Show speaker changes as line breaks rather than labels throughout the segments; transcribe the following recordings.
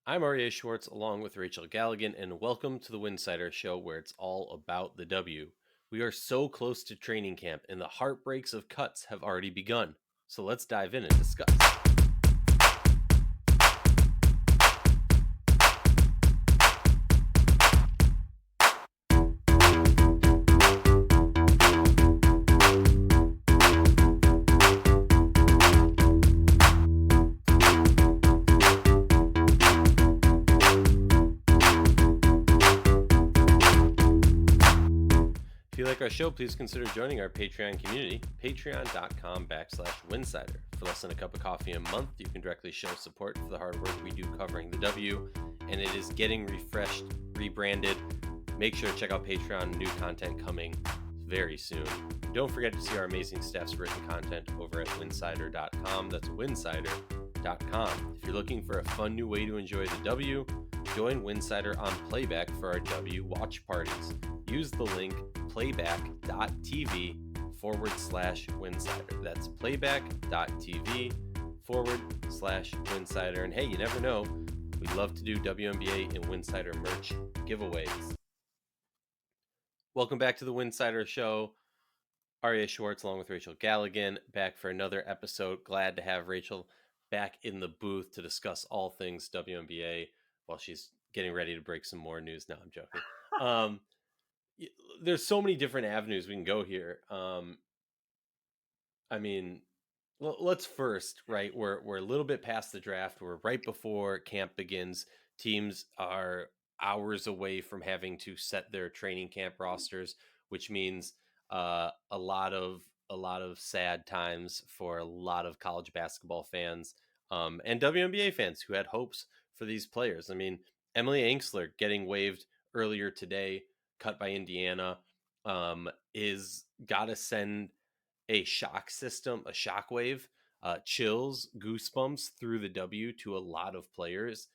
I'm Aryeh Schwartz along with Rachel Galligan, and welcome to the Winsidr Show where it's all about the W. We are so close to training camp, and the heartbreaks of cuts have already begun. So let's dive in and discuss. If you like our show, please consider joining our Patreon community, patreon.com/Winsidr. For less than a cup of coffee a month, you can directly show support for the hard work we do covering the W, and it is getting refreshed, rebranded. Make sure to check out Patreon, new content coming very soon. Don't forget to see our amazing staff's written content over at winsidr.com. That's winsidr.com. If you're looking for a fun new way to enjoy the W, join Winsidr on Playback for our W watch parties. Use the link playback.tv/Winsidr. That's playback.tv/Winsidr. And hey, you never know, we'd love to do WNBA and Winsidr merch giveaways. Welcome back to the Winsidr Show. Aryeh Schwartz along with Rachel Galligan back for another episode. Glad to have Rachel back in the booth to discuss all things WNBA while she's getting ready to break some more news. No, I'm joking. There's so many different avenues we can go here. Let's first, right? We're a little bit past the draft. We're right before camp begins. Teams are hours away from having to set their training camp rosters, which means a lot of sad times for a lot of college basketball fans and WNBA fans who had hopes for these players. I mean, Emily Angsler getting waived earlier today, cut by Indiana, is got to send a shockwave, chills, goosebumps through the W to a lot of players.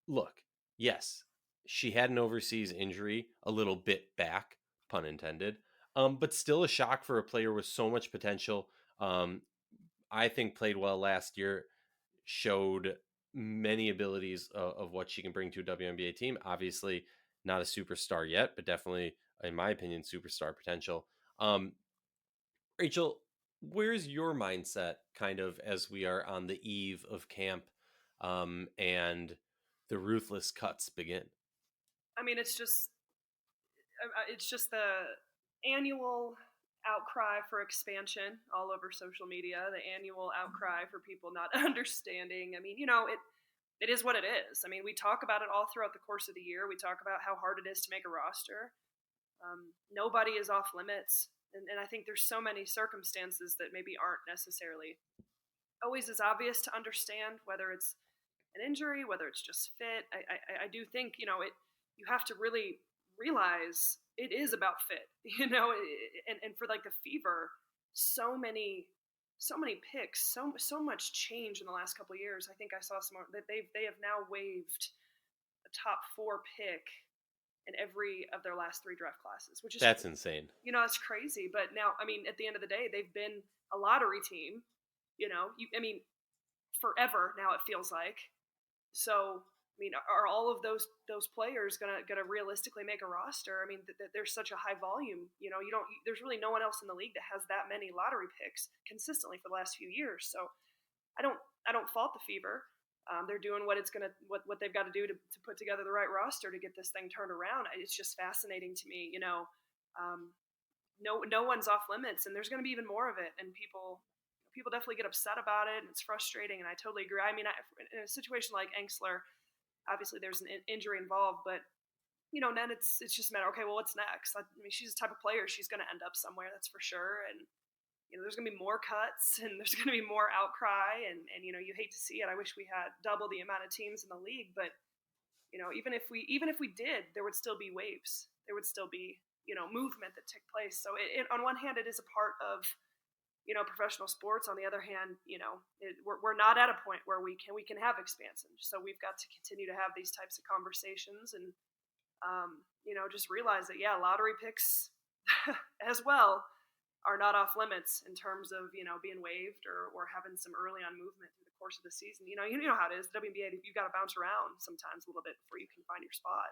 Look, yes, she had an overseas injury a little bit back, pun intended, but still a shock for a player with so much potential. I think played well last year, showed many abilities of what she can bring to a WNBA team. Obviously, not a superstar yet, but definitely, in my opinion, superstar potential. Rachel, where's your mindset kind of as we are on the eve of camp and the ruthless cuts begin?
I mean, it's just the annual outcry for expansion all over social media, the annual outcry for people not understanding. I mean, it is what it is. I mean, we talk about it all throughout the course of the year. We talk about how hard it is to make a roster. Nobody is off limits. And I think there's so many circumstances that maybe aren't necessarily always as obvious to understand, whether it's an injury, whether it's just fit. I do think, you have to really realize it is about fit, and for like the Fever, so many picks, so much change in the last couple of years. I think I saw some that they have now waived a top 4 pick in every of their last 3 draft classes, which is
That's insane.
That's crazy. But now, I mean, at the end of the day, they've been a lottery team. Forever now it feels like. So, I mean, are all of those players gonna realistically make a roster? I mean, there's such a high volume. There's really no one else in the league that has that many lottery picks consistently for the last few years. So, I don't fault the Fever. They're doing what they've got to do to put together the right roster to get this thing turned around. It's just fascinating to me. No one's off limits, and there's going to be even more of it. And people definitely get upset about it, and it's frustrating. And I totally agree. I mean, in a situation like Angsler, obviously there's an injury involved, but then it's just a matter. Okay, well, what's next? I mean, she's the type of player, she's going to end up somewhere, that's for sure. And there's going to be more cuts, and there's going to be more outcry, and you hate to see it. I wish we had double the amount of teams in the league, but even if we did, there would still be waves. There would still be movement that took place. So on one hand, it is a part of professional sports. On the other hand, we're not at a point where we can have expansion. So we've got to continue to have these types of conversations, and just realize that lottery picks as well are not off limits in terms of being waived or having some early on movement through the course of the season. You know how it is. The WNBA, you got to bounce around sometimes a little bit before you can find your spot.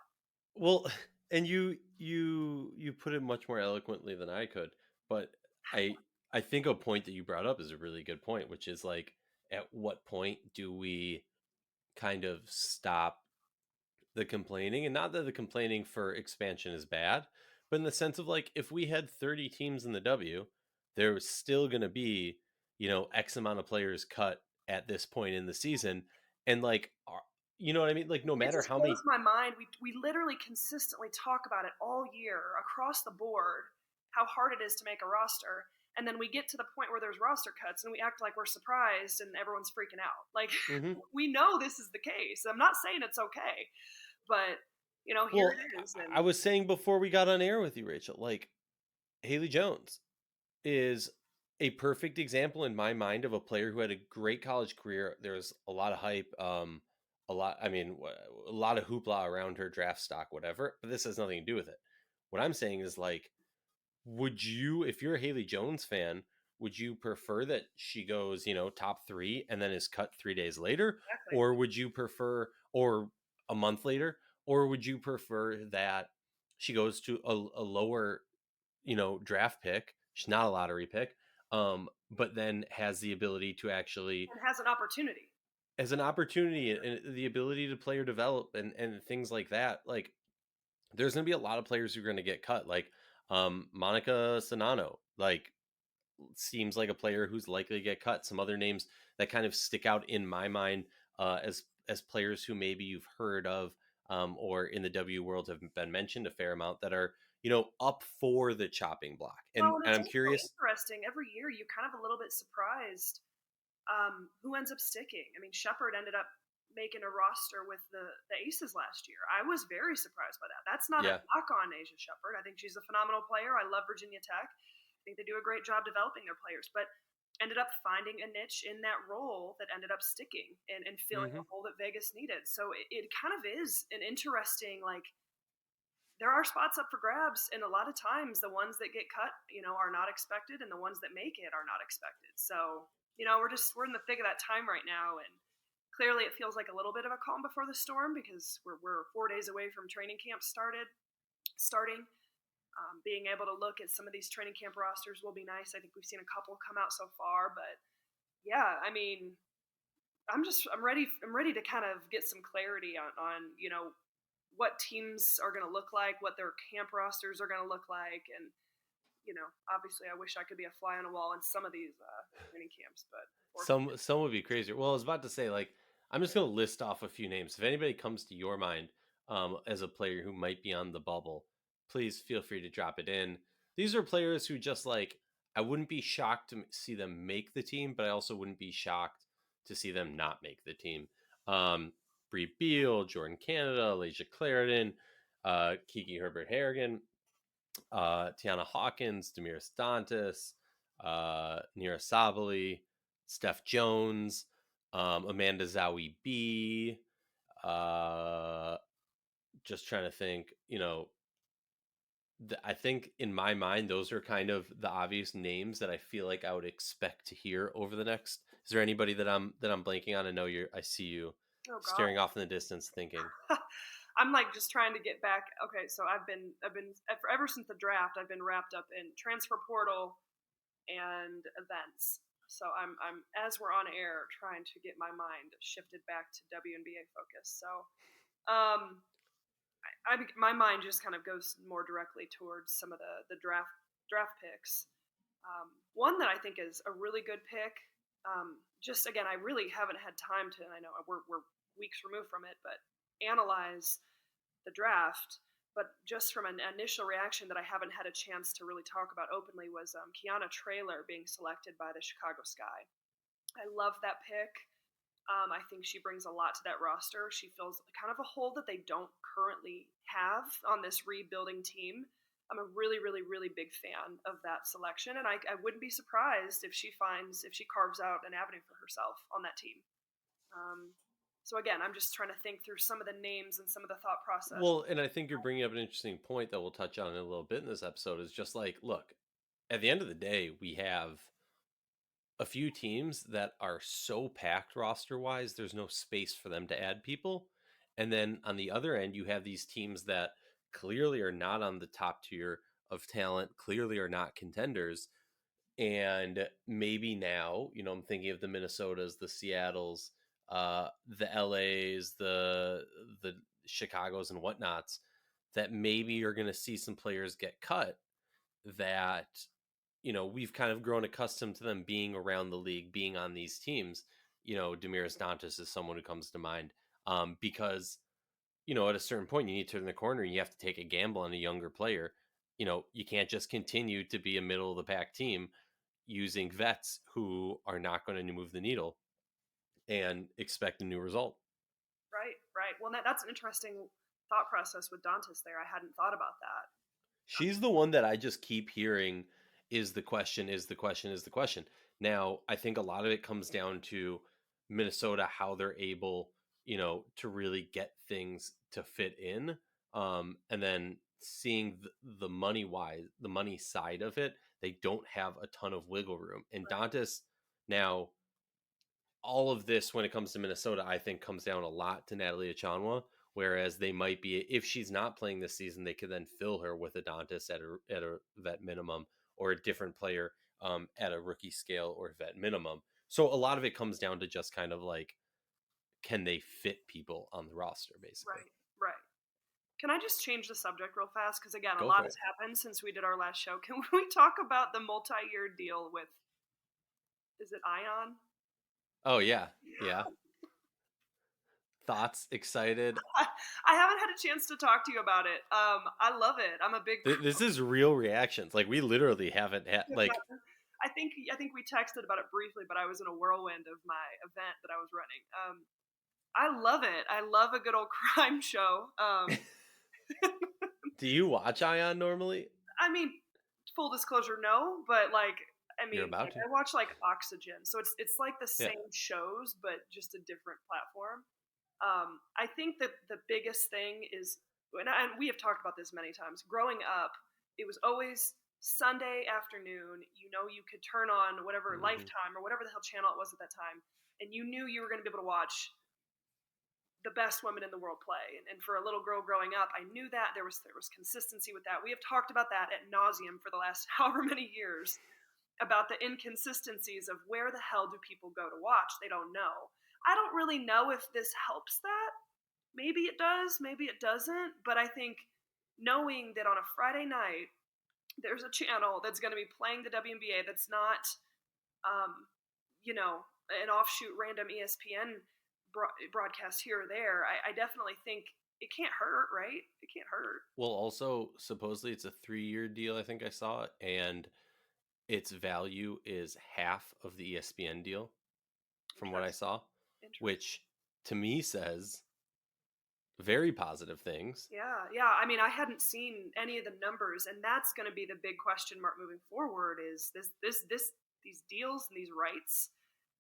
Well, and you put it much more eloquently than I could, but I I think a point that you brought up is a really good point, which is like at what point do we kind of stop the complaining? And not that the complaining for expansion is bad, but in the sense of like if we had 30 teams in the W, there's still going to be, X amount of players cut at this point in the season. And like, you know what I mean? Like, no
It
matter
just
how
blows
many.
my mind. We literally consistently talk about it all year across the board, how hard it is to make a roster. And then we get to the point where there's roster cuts and we act like we're surprised and everyone's freaking out. Like,
Mhm.
we know this is the case. I'm not saying it's okay, but here
Well,
it is.
I
And
was saying before we got on air with you, Rachel, like Haley Jones is a perfect example in my mind of a player who had a great college career. There's a lot of hype, a lot of hoopla around her draft stock, whatever, but this has nothing to do with it. What I'm saying is like, would you, if you're a Haley Jones fan, would you prefer that she goes, top three and then is cut 3 days later?
exactly.
Or would you prefer, or a month later? Or would you prefer that she goes to a lower, draft pick? She's not a lottery pick, but then has the ability to actually,
And has an opportunity.
as an opportunity and the ability to play or develop and things like that. Like, there's going to be a lot of players who are going to get cut. Like, Monica Sonano, like, seems like a player who's likely to get cut. Some other names that kind of stick out in my mind, as players who maybe you've heard of, or in the W world have been mentioned a fair amount, that are, up for the chopping block. And
Well, and
and
it's
I'm
also
curious.
interesting. Every year, you're kind of a little bit surprised who ends up sticking. I mean, Shepard ended up making a roster with the Aces last year. I was very surprised by that. That's not a
Yeah.
knock on Asia Shepard. I think she's a phenomenal player. I love Virginia Tech. I think they do a great job developing their players, but ended up finding a niche in that role that ended up sticking and filling
Hmm.
a hole that Vegas needed. So it kind of is an interesting, like, there are spots up for grabs, and a lot of times the ones that get cut, are not expected, and the ones that make it are not expected. So, we're in the thick of that time right now, and clearly it feels like a little bit of a calm before the storm because we're 4 days away from training camp starting. Being able to look at some of these training camp rosters will be nice. I think we've seen a couple come out so far, but yeah, I mean, I'm ready to kind of get some clarity on what teams are going to look like, what their camp rosters are going to look like, and obviously, I wish I could be a fly on a wall in some of these training camps, but unfortunately,
Some would be crazier. Well, I was about to say, like, I'm just going to list off a few names. If anybody comes to your mind, as a player who might be on the bubble, please feel free to drop it in. These are players who just like, I wouldn't be shocked to see them make the team, but I also wouldn't be shocked to see them not make the team. Bree Beal, Jordan Canada, Alasia Clarendon, Kiki Herbert Harrigan, Tiana Hawkins, Demiris Dantas, Nira Sabali, Steph Jones, Amanda Zawi B. Uh, just trying to think, I think in my mind, those are kind of the obvious names that I feel like I would expect to hear over the next. Is there anybody that I'm blanking on? I see you
oh god.
staring off in the distance thinking.
I'm like just trying to get back. Okay, so I've been ever since the draft. I've been wrapped up in transfer portal and events. So I'm as we're on air trying to get my mind shifted back to WNBA focus. So um, my mind just kind of goes more directly towards some of the draft picks. One that I think is a really good pick. Just again, I really haven't had time to. I know we're weeks removed from it, but analyze the draft. But just from an initial reaction that I haven't had a chance to really talk about openly was Kiana Traylor being selected by the Chicago Sky. I love that pick. I think she brings a lot to that roster. She fills kind of a hole that they don't currently have on this rebuilding team. I'm a really, really, really big fan of that selection, and I wouldn't be surprised if she carves out an avenue for herself on that team. Um, so again, I'm just trying to think through some of the names and some of the thought process.
Well, and I think you're bringing up an interesting point that we'll touch on in a little bit in this episode. Is just like, look, at the end of the day, we have a few teams that are so packed roster wise, there's no space for them to add people. And then on the other end, you have these teams that clearly are not on the top tier of talent, clearly are not contenders. And maybe now, I'm thinking of the Minnesotas, the Seattles, the LAs, the Chicagos and whatnots, that maybe you're going to see some players get cut that we've kind of grown accustomed to them being around the league, being on these teams. Demiris Dantas is someone who comes to mind, because at a certain point you need to turn the corner and you have to take a gamble on a younger player. You can't just continue to be a middle of the pack team using vets who are not going to move the needle and expect a new result.
Right, right. Well, that's an interesting thought process with Dantas there. I hadn't thought about that.
She's the one that I just keep hearing is the question, is the question, is the question. Now, I think a lot of it comes down to Minnesota, how they're able, to really get things to fit in. And then seeing the the money side of it, they don't have a ton of wiggle room. And
Right,
Dantas, now, all of this when it comes to Minnesota, I think comes down a lot to Natalie Achanwa. Whereas they might be, if she's not playing this season, they could then fill her with a Dantas at a vet minimum, or a different player at a rookie scale or vet minimum. So a lot of it comes down to just kind of like, can they fit people on the roster, basically?
right, right. Can I just change the subject real fast? Because again, a
Go
lot
for
has
it.
happened since we did our last show. Can we talk about the multi-year deal with, is it Ion?
Oh yeah, yeah. Thoughts? Excited?
I haven't had a chance to talk to you about it. I love it. I'm a big.
This is real reactions. Like we literally haven't had like.
I think we texted about it briefly, but I was in a whirlwind of my event that I was running. I love it. I love a good old crime show.
Do you watch Ion normally?
I mean, full disclosure, no, but like,
You're about
like
to.
I watch like Oxygen, so it's like the
Yeah.
same shows, but just a different platform. I think that the biggest thing is, and we have talked about this many times. Growing up, it was always Sunday afternoon. You could turn on whatever
Hmm.
Lifetime or whatever the hell channel it was at that time, and you knew you were going to be able to watch the best women in the world play. And for a little girl growing up, I knew that there was consistency with that. We have talked about that at nauseum for the last however many years, about the inconsistencies of where the hell do people go to watch? They don't know. I don't really know if this helps that. Maybe it does, maybe it doesn't, but I think knowing that on a Friday night there's a channel that's going to be playing the WNBA that's not um, an offshoot random ESPN broadcast here or there, I definitely think it can't hurt, right? It can't hurt.
Well, also supposedly it's a 3-year deal. I think I saw, and its value is half of the ESPN deal, from what I
Interesting.
saw,
Interesting.
which to me says very positive things.
Yeah, yeah. I hadn't seen any of the numbers, and that's going to be the big question mark moving forward. Is these deals and these rights?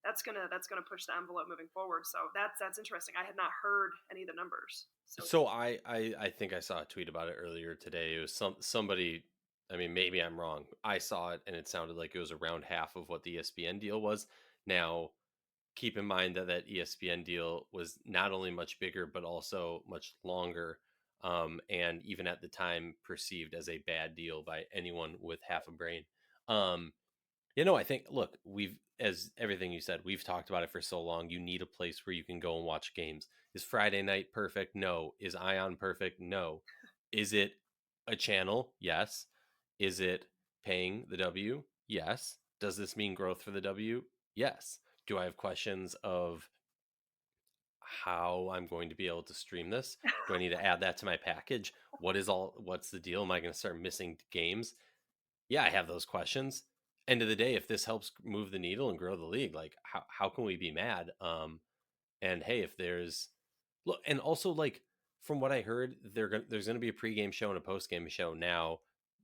That's gonna push the envelope moving forward. So that's interesting. I had not heard any of the numbers. So
So I think I saw a tweet about it earlier today. It was somebody. I mean, maybe I'm wrong. I saw it and it sounded like it was around half of what the ESPN deal was. Now, keep in mind that that ESPN deal was not only much bigger but also much longer, and even at the time perceived as a bad deal by anyone with half a brain. Um, I think, look, as everything you said, we've talked about it for so long. You need a place where you can go and watch games. Is Friday night perfect? No. Is Ion perfect? No. Is it a channel? Yes. Is it paying the W? Yes. Does this mean growth for the W? Yes. Do I have questions of how I'm going to be able to stream this? Do I need to add that to my package? What's the deal? Am I going to start missing games? Yeah, I have those questions. End of the day, if this helps move the needle and grow the league, like how can we be mad? And hey, if there's look, and also like from what I heard, there's gonna be a pregame show and a postgame show. Now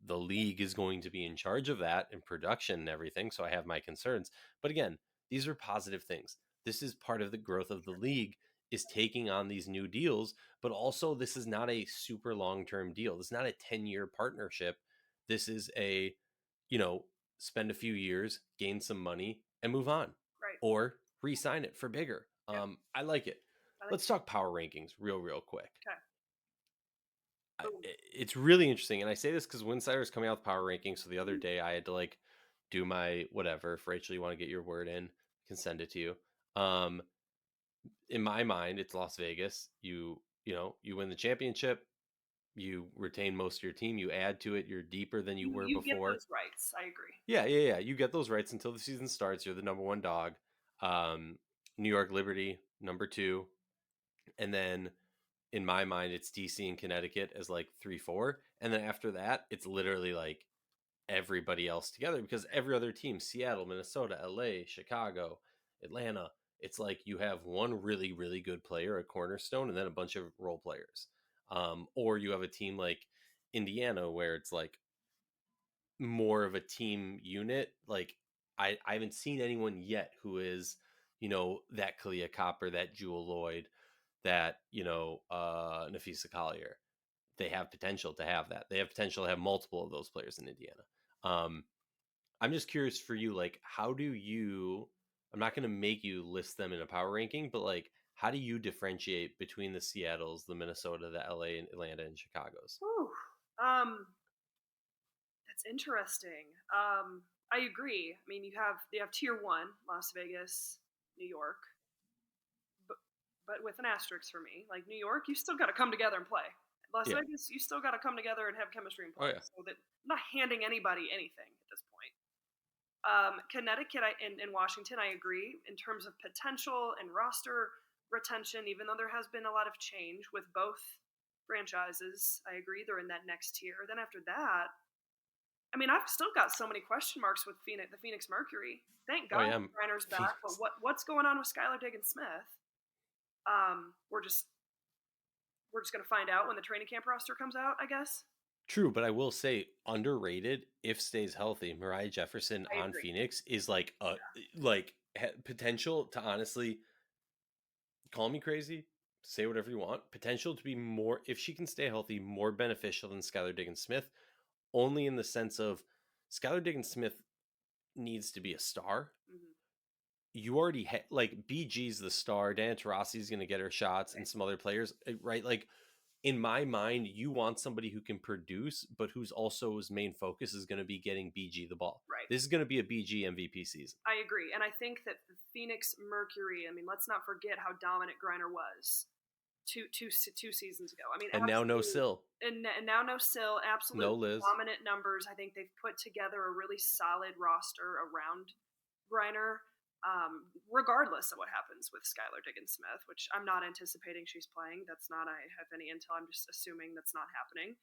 the league is going to be in charge of that and production and everything. So I have my concerns. But again, these are positive things. This is part of the growth of the league, is taking on these new deals, but also this is not a super long-term deal. This is not a 10-year partnership. This is a, you know, spend a few years, gain some money, and move on,
Right.
or re-sign it for bigger.
Yeah.
I like it.
I think.
Let's talk power rankings real quick.
Okay. Boom.
It's really interesting, and I say this because Winsidr is coming out with power rankings. So the other day, I had to like do my whatever. If Rachel, you want to get your word in, I can send it to you. Um, in my mind, it's Las Vegas. You win the championship. You retain most of your team. You add to it. You're deeper than you were
You get
before.
those rights. I agree.
Yeah. You get those rights until the season starts. You're the number one dog. Um, New York Liberty, number two, and then in my mind, it's DC and Connecticut as like 3, 4, and then after that, it's literally like everybody else together because every other team, Seattle, Minnesota, LA, Chicago, Atlanta, it's like you have one really good player, a cornerstone, and then a bunch of role players. Or you have a team like Indiana where it's like more of a team unit. Like I haven't seen anyone yet who is, that Kalia Copper, that Jewel Lloyd, that, Nafisa Collier. They have potential to have that. They have potential to have multiple of those players in Indiana. Um, I'm just curious for you, like, how do you? I'm not going to make you list them in a power ranking, but like, how do you differentiate between the Seattles, the Minnesota, the LA, and Atlanta, and Chicago's?
Whew. That's interesting. I agree. I mean, you have tier one, Las Vegas, New York, but with an asterisk for me. Like New York, you still got to come together and play. Las
Yeah.
Vegas, you still got to come together and have chemistry and
Oh
play.
yeah.
So that I'm not handing anybody anything at this point. Connecticut and Washington, I agree in terms of potential and roster retention. Even though there has been a lot of change with both franchises, I agree they're in that next tier. Then after that, I mean, I've still got so many question marks with the Phoenix Mercury. Thank
Oh
God
yeah.
Reiner's back, but
Phoenix.
what's going on with Skylar Diggins Smith? We're just gonna find out when the training camp roster comes out, I guess.
True, but I will say underrated if stays healthy. Mariah Jefferson
I
on
agree.
Phoenix is like a like potential to honestly call me crazy, say whatever you want. Potential to be more, if she can stay healthy, more beneficial than Skylar Diggins Smith. Only in the sense of Skylar Diggins Smith needs to be a star.
Mm-hmm.
You already like BG's the star. Dan Taurasi's going to get her shots, and
Right.
some other players, right? Like in my mind, you want somebody who can produce, but who's also his main focus is going to be getting BG the ball.
Right.
This is going to be a BG MVP season.
I agree, and I think that the Phoenix Mercury. I mean, let's not forget how dominant Griner was two seasons ago. I mean,
And now no
absolute,
Sill,
and now no Sill,
no
absolute
Liz.
dominant numbers. I think they've put together a really solid roster around Griner. Regardless of what happens with Skylar Diggins Smith, which I'm not anticipating she's playing. That's not, I have any intel. I'm just assuming that's not happening.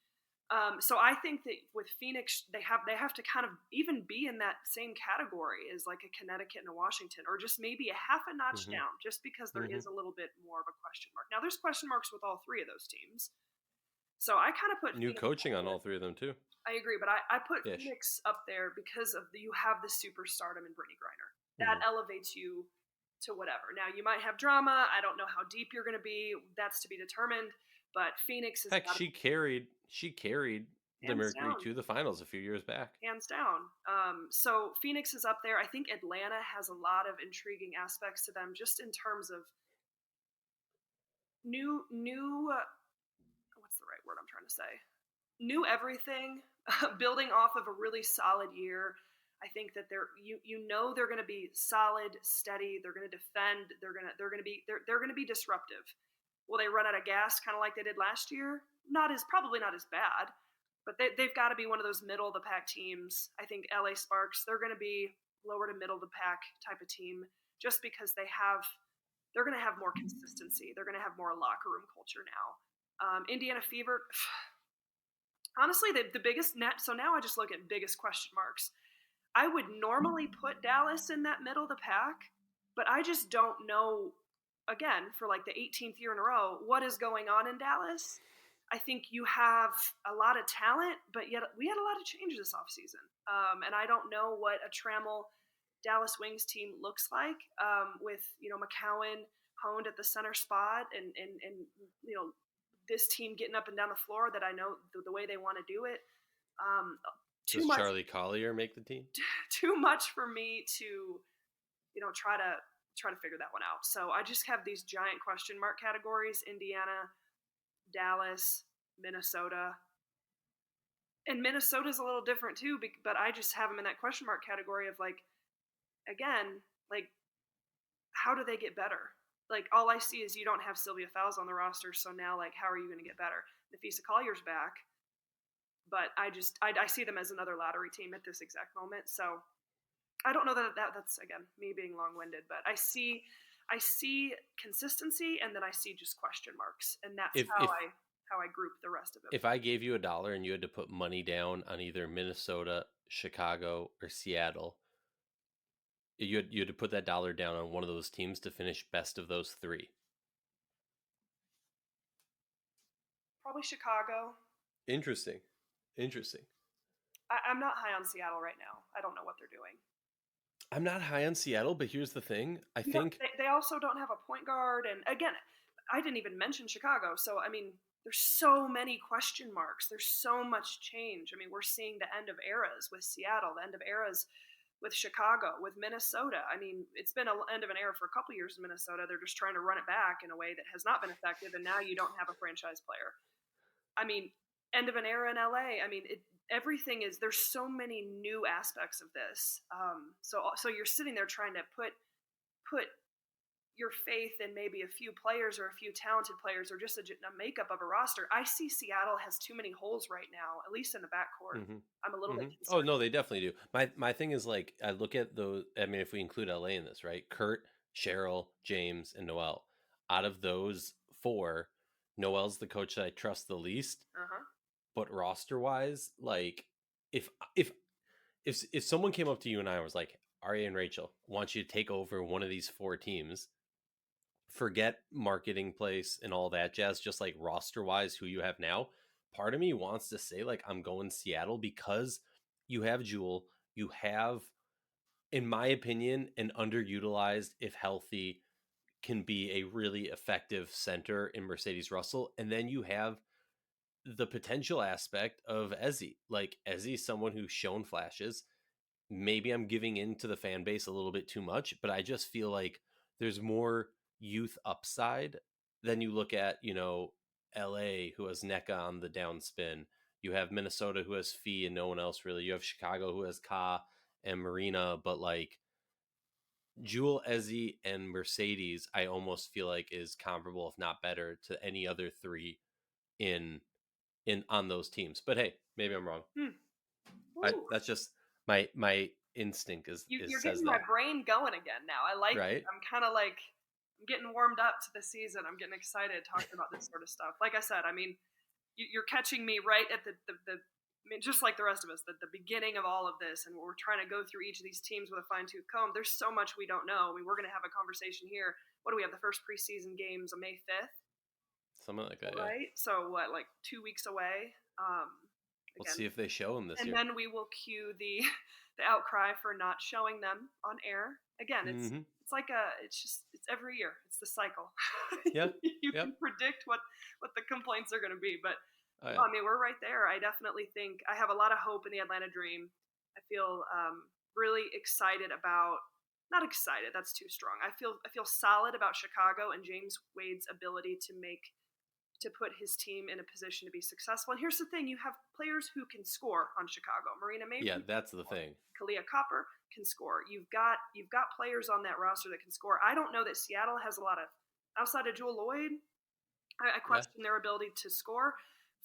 So I think that with Phoenix, they have to kind of even be in that same category as like a Connecticut and a Washington, or just maybe a half a notch
Mm-hmm.
down, just because there
Mm-hmm.
is a little bit more of a question mark. Now there's question marks with all three of those teams, so I kind of put
New
Phoenix
coaching
up
on
there.
all three of them too.
I agree, but I put
Ish.
Phoenix up there because of you have the superstardom in Brittany Griner.
Mm-hmm.
That elevates you to whatever. Now you might have drama. I don't know how deep you're going to be. That's to be determined. But Phoenix has
Heck,
got to
she carried the
hands
Mercury
down,
to the finals a few years back.
hands down. So Phoenix is up there. I think Atlanta has a lot of intriguing aspects to them, just in terms of new. What's the right word I'm trying to say? New everything, building off of a really solid year. I think that they're going to be solid, steady. They're going to defend. They're going to be disruptive. Will they run out of gas, kind of like they did last year? Probably not as bad, but they've got to be one of those middle of the pack teams. I think LA Sparks, they're going to be lower to middle of the pack type of team, just because they're going to have more consistency. They're going to have more locker room culture now. Indiana Fever, honestly, the biggest net. So now I just look at biggest question marks. I would normally put Dallas in that middle of the pack, but I just don't know. Again, for like the 18th year in a row, what is going on in Dallas? I think you have a lot of talent, but yet we had a lot of changes this offseason. And I don't know what a Trammell Dallas Wings team looks like, with McCowan honed at the center spot, and this team getting up and down the floor, that I know the way they want to do it. Too
Does
much
Charlie Collier make the team?
too much for me to try to figure that one out. So I just have these giant question mark categories: Indiana, Dallas, Minnesota. And Minnesota's a little different too, but I just have them in that question mark category of like, again, like, how do they get better? Like, all I see is you don't have Sylvia Fowles on the roster, so now, like, how are you going to get better? Nafisa Collier's back, but I see them as another lottery team at this exact moment. So I don't know that's again me being long winded, but I see consistency, and then I see just question marks, and that's
If
how
if
I group the rest of them.
if I gave you $1 and you had to put money down on either Minnesota, Chicago, or Seattle, you had to put that dollar down on one of those teams to finish best of those three.
Probably Chicago.
Interesting. Interesting.
I'm not high on Seattle right now. I don't know what they're doing.
I'm not high on Seattle, but here's the thing. I
You know,
think
they also don't have a point guard, and again, I didn't even mention Chicago. So I mean, there's so many question marks. There's so much change. I mean, we're seeing the end of eras with Seattle, the end of eras with Chicago, with Minnesota. I mean, it's been an end of an era for a couple years in Minnesota. They're just trying to run it back in a way that has not been effective, and now you don't have a franchise player. I mean, end of an era in LA. I mean, everything is, there's so many new aspects of this. So you're sitting there trying to put your faith in maybe a few players or a few talented players or just a makeup of a roster. I see Seattle has too many holes right now, at least in the backcourt.
hmm
I'm a little bit
Oh
concerned.
no, they definitely do. My thing is like I look at those. I mean, if we include LA in this, right? Kurt, Cheryl, James, and Noel. Out of those four, Noel's the coach that I trust the least.
Uh huh.
But roster wise, like if if if someone came up to you and I was like, Aryeh and Rachel, I want you to take over one of these four teams, forget marketing place and all that jazz, just like roster wise, who you have now. Part of me wants to say, like, I'm going Seattle because you have Jewel, you have, in my opinion, an underutilized, if healthy, can be a really effective center in Mercedes Russell. And then you have the potential aspect of Ezzy. Like, Ezzy's someone who's shown flashes. Maybe I'm giving in to the fan base a little bit too much, but I just feel like there's more youth upside than you look at, LA, who has NECA on the downspin. You have Minnesota, who has Fee and no one else really. You have Chicago, who has Ka and Marina, but like Jewel, Ezzy, and Mercedes, I almost feel like is comparable, if not better, to any other three in on those teams. But hey, maybe I'm wrong.
Hmm. Ooh.
That's just my instinct is
You're
says
getting my
that,
brain going again now. I like it.
right?
I'm kind of like, I'm getting warmed up to the season. I'm getting excited talking about this sort of stuff. Like I said, I mean, you're catching me right at I mean, just like the rest of us, the beginning of all of this, and we're trying to go through each of these teams with a fine tooth comb. There's so much we don't know. I mean, we're going to have a conversation here. What do we have? The first preseason games on May 5th,
Something like that. Yeah.
right? So what, like 2 weeks away?
Let's
Again,
see if they show them this
and
year.
then we will cue the the outcry for not showing them on air. Again,
hmm
it's like it's every year. It's the cycle.
Yeah.
You
Yep.
can predict what the complaints are going to be, but
Oh
no,
yeah.
I mean, we're right there. I definitely think I have a lot of hope in the Atlanta Dream. I feel really excited about, not excited, that's too strong. I feel solid about Chicago and James Wade's ability to put his team in a position to be successful. And here's the thing: you have players who can score on Chicago. Marina
Yeah,
Mason,
that's the thing.
Kalia Copper can score. You've got players on that roster that can score. I don't know that Seattle has a lot of, outside of Jewel Lloyd. I
Yeah.
question their ability to score.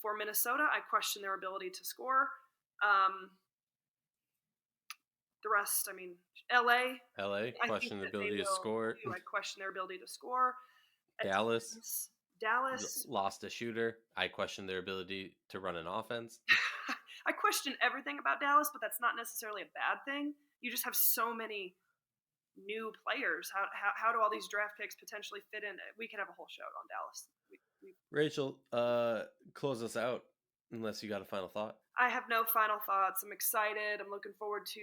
For Minnesota, I question their ability to score. Um, the rest, I mean, LA,
LA,
I think
question the
that they
ability to
will
score.
too. I question their ability to score at
Dallas
times. Dallas,
lost a shooter. I question their ability to run an offense.
I question everything about Dallas, but that's not necessarily a bad thing. You just have so many new players. How do all these draft picks potentially fit in? We could have a whole show on Dallas.
Rachel, close us out unless you got a final thought.
I have no final thoughts. I'm excited. I'm looking forward to.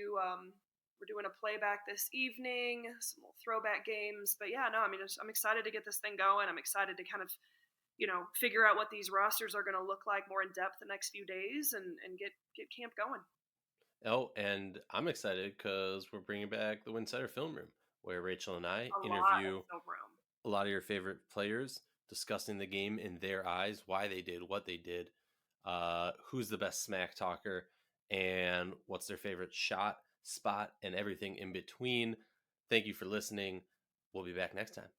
We're doing a playback this evening, some little throwback games. But yeah, no, I mean, I'm excited to get this thing going. I'm excited to kind of, figure out what these rosters are going to look like more in depth the next few days, and get camp going.
Oh, and I'm excited because we're bringing back the Winsidr film room. where Rachel and I
A lot of
interview
film room.
a lot of your favorite players, discussing the game in their eyes, why they did what they did, who's the best smack talker, and what's their favorite shot, spot, and everything in between. Thank you for listening. We'll be back next time.